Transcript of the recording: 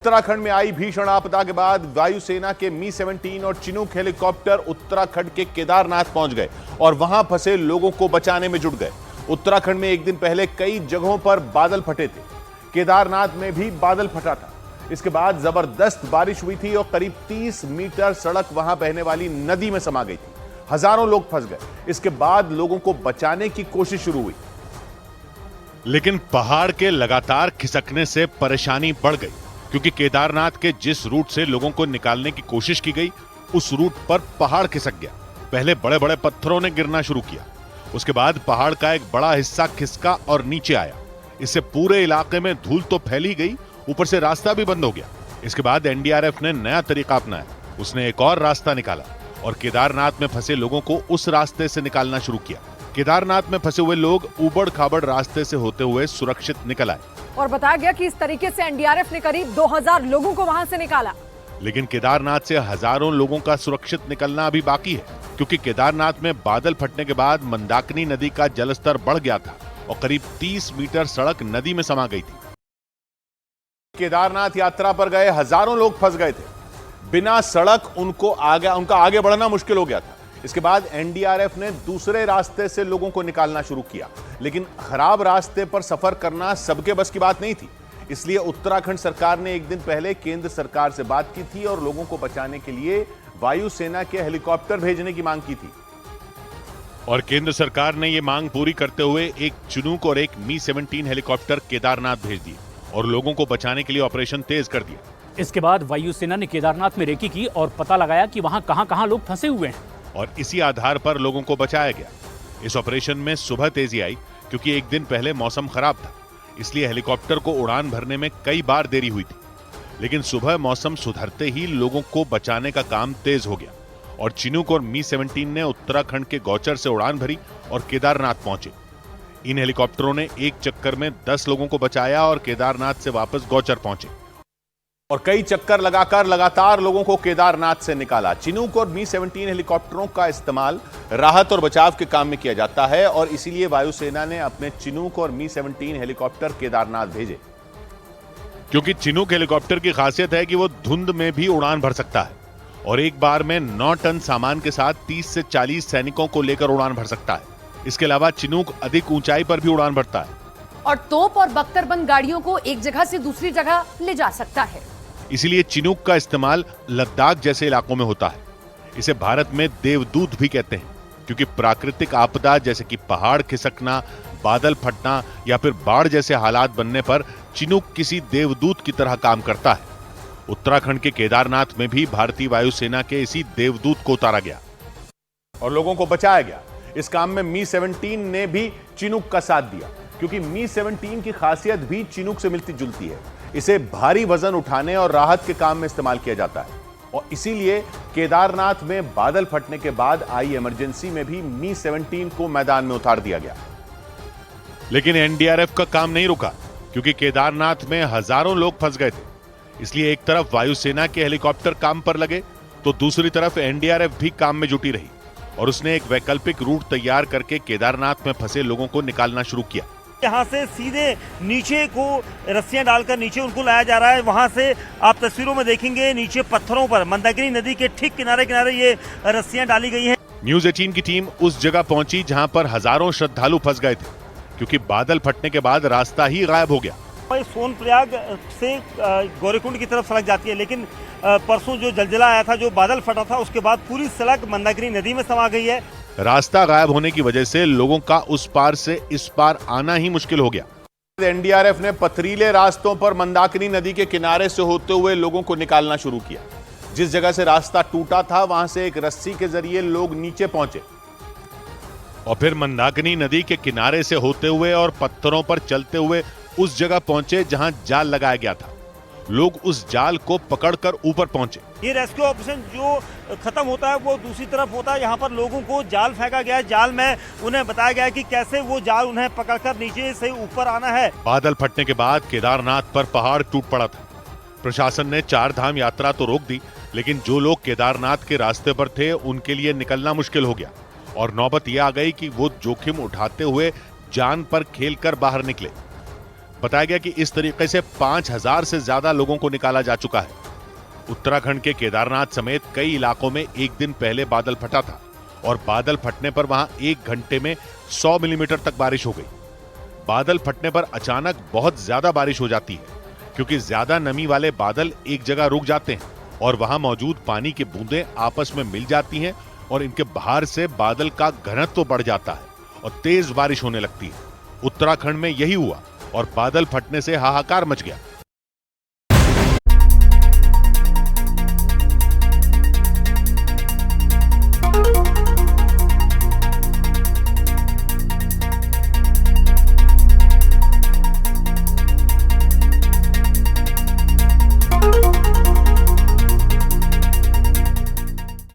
उत्तराखंड में आई भीषण आपदा के बाद वायुसेना के मी-17 और चिनूक हेलीकॉप्टर उत्तराखंड के केदारनाथ पहुंच गए और वहां फंसे लोगों को बचाने में जुट गए। उत्तराखंड में एक दिन पहले कई जगहों पर बादल फटे थे। केदारनाथ में भी बादल फटा था। इसके बाद जबरदस्त बारिश हुई थी और करीब 30 मीटर सड़क वहां बहने वाली नदी में समा गई थी। हजारों लोग फंस गए। इसके बाद लोगों को बचाने की कोशिश शुरू हुई, लेकिन पहाड़ के लगातार खिसकने से परेशानी बढ़ गई, क्योंकि केदारनाथ के जिस रूट से लोगों को निकालने की कोशिश की गई उस रूट पर पहाड़ खिसक गया। पहले बड़े बड़े पत्थरों ने गिरना शुरू किया, उसके बाद पहाड़ का एक बड़ा हिस्सा खिसका और नीचे आया। इससे पूरे इलाके में धूल तो फैली गई, ऊपर से रास्ता भी बंद हो गया। इसके बाद एनडीआरएफ ने नया तरीका अपनाया। उसने एक और रास्ता निकाला और केदारनाथ में फंसे लोगों को उस रास्ते से निकालना शुरू किया। केदारनाथ में फंसे हुए लोग ऊबड़ खाबड़ रास्ते से होते हुए सुरक्षित निकल आए और बताया गया कि इस तरीके से एनडीआरएफ ने करीब 2000 लोगों को वहां से निकाला। लेकिन केदारनाथ से हजारों लोगों का सुरक्षित निकलना अभी बाकी है, क्योंकि केदारनाथ में बादल फटने के बाद मंदाकिनी नदी का जलस्तर बढ़ गया था और करीब 30 मीटर सड़क नदी में समा गई थी। केदारनाथ यात्रा पर गए हजारों लोग फंस गए थे। बिना सड़क उनका आगे बढ़ना मुश्किल हो गया था। इसके बाद एनडीआरएफ ने दूसरे रास्ते से लोगों को निकालना शुरू किया, लेकिन खराब रास्ते पर सफर करना सबके बस की बात नहीं थी। इसलिए उत्तराखंड सरकार ने एक दिन पहले केंद्र सरकार से बात की थी और लोगों को बचाने के लिए वायुसेना के हेलीकॉप्टर भेजने की मांग की थी। और केंद्र सरकार ने यह मांग पूरी करते हुए एक चिनूक और एक मी-17 हेलीकॉप्टर केदारनाथ भेज दिए और लोगों को बचाने के लिए ऑपरेशन तेज कर दिया। इसके बाद वायुसेना ने केदारनाथ में रेकी की और पता लगाया कि वहां कहां लोग फंसे हुए हैं, और इसी आधार पर लोगों को बचाया गया। इस ऑपरेशन में सुबह तेजी आई, क्योंकि एक दिन पहले मौसम खराब था, इसलिए हेलीकॉप्टर को उड़ान भरने में कई बार देरी हुई थी। लेकिन सुबह मौसम सुधरते ही लोगों को बचाने का काम तेज हो गया और चिनूक और मी-17 ने उत्तराखंड के गौचर से उड़ान भरी और केदारनाथ पहुंचे। इन हेलीकॉप्टरों ने एक चक्कर में 10 लोगों को बचाया और केदारनाथ से वापस गौचर पहुंचे और कई चक्कर लगाकर लगातार लोगों को केदारनाथ से निकाला। चिनूक और मी-17 हेलीकॉप्टरों का इस्तेमाल राहत और बचाव के काम में किया जाता है और इसीलिए वायुसेना ने अपने चिनूक और मी-17 हेलीकॉप्टर केदारनाथ भेजे। क्योंकि चिनूक हेलीकॉप्टर की खासियत है कि वो धुंध में भी उड़ान भर सकता है और एक बार में 9 टन सामान के साथ 30 से 40 सैनिकों को लेकर उड़ान भर सकता है। इसके अलावा चिनूक अधिक ऊंचाई पर भी उड़ान भरता है और तोप और बख्तरबंद गाड़ियों को एक जगह से दूसरी जगह ले जा सकता है। इसीलिए चिनूक का इस्तेमाल लद्दाख जैसे इलाकों में होता है। इसे भारत में देवदूत भी कहते हैं, क्योंकि प्राकृतिक आपदा जैसे कि पहाड़ खिसकना, बादल फटना या फिर बाढ़ जैसे हालात बनने पर चिनूक किसी देवदूत की तरह काम करता है। उत्तराखंड के केदारनाथ में भी भारतीय वायुसेना के इसी देवदूत को उतारा गया और लोगों को बचाया गया। इस काम में मी-17 ने भी चिनूक का साथ दिया, क्योंकि मी-17 की खासियत भी चिनूक से मिलती जुलती है। इसे भारी वजन उठाने और राहत के काम में इस्तेमाल किया जाता है और इसीलिए केदारनाथ में बादल फटने के बाद आई इमरजेंसी में भी मी-17 को मैदान में उतार दिया गया। लेकिन एनडीआरएफ का काम नहीं रुका, क्योंकि केदारनाथ में हजारों लोग फंस गए थे। इसलिए एक तरफ वायुसेना के हेलीकॉप्टर काम पर लगे तो दूसरी तरफ एनडीआरएफ भी काम में जुटी रही और उसने एक वैकल्पिक रूट तैयार करके केदारनाथ में फंसे लोगों को निकालना शुरू किया। यहाँ से सीधे नीचे को रस्सियां डालकर नीचे उनको लाया जा रहा है। वहां से आप तस्वीरों में देखेंगे नीचे पत्थरों पर मंदाकिनी नदी के ठीक किनारे किनारे ये रस्सियां डाली गई हैं। न्यूज 18 की टीम उस जगह पहुंची जहां पर हजारों श्रद्धालु फंस गए थे, क्योंकि बादल फटने के बाद रास्ता ही गायब हो गया। सोनप्रयाग से गौरीकुंड की तरफ सड़क जाती है, लेकिन परसों जो जलजला आया था, जो बादल फटा था, उसके बाद पूरी सड़क मंदाकिनी नदी में समा गई है। रास्ता गायब होने की वजह से लोगों का उस पार से इस पार आना ही मुश्किल हो गया। एनडीआरएफ ने पथरीले रास्तों पर मंदाकिनी नदी के किनारे से होते हुए लोगों को निकालना शुरू किया। जिस जगह से रास्ता टूटा था वहां से एक रस्सी के जरिए लोग नीचे पहुंचे और फिर मंदाकिनी नदी के किनारे से होते हुए और पत्थरों पर चलते हुए उस जगह पहुंचे जहां जाल लगाया गया था। लोग उस जाल को पकड़कर ऊपर पहुंचे। ये रेस्क्यू ऑपरेशन जो खत्म होता है वो दूसरी तरफ होता है। यहाँ पर लोगों को जाल फेंका गया है। जाल में उन्हें बताया गया है कि कैसे वो जाल उन्हें पकड़कर नीचे से ऊपर आना है। बादल फटने के बाद केदारनाथ पर पहाड़ टूट पड़ा था। प्रशासन ने 4 धाम यात्रा तो रोक दी, लेकिन जो लोग केदारनाथ के रास्ते पर थे उनके लिए निकलना मुश्किल हो गया और नौबत यह आ गई कि वो जोखिम उठाते हुए जान पर खेलकर बाहर निकले। बताया गया कि इस तरीके से 5000 से ज्यादा लोगों को निकाला जा चुका है। उत्तराखंड के केदारनाथ समेत कई इलाकों में एक दिन पहले बादल फटा था और बादल फटने पर वहां 1 घंटे में 100 मिलीमीटर तक बारिश हो गई। बादल फटने पर अचानक बहुत ज्यादा बारिश हो जाती है क्योंकि ज्यादा नमी वाले बादल एक जगह रुक जाते हैं और वहां मौजूद पानी की बूंदें आपस में मिल जाती हैं और इनके बाहर से बादल का घनत्व तो बढ़ जाता है और तेज बारिश होने लगती है। उत्तराखंड में यही हुआ और बादल फटने से हाहाकार मच गया।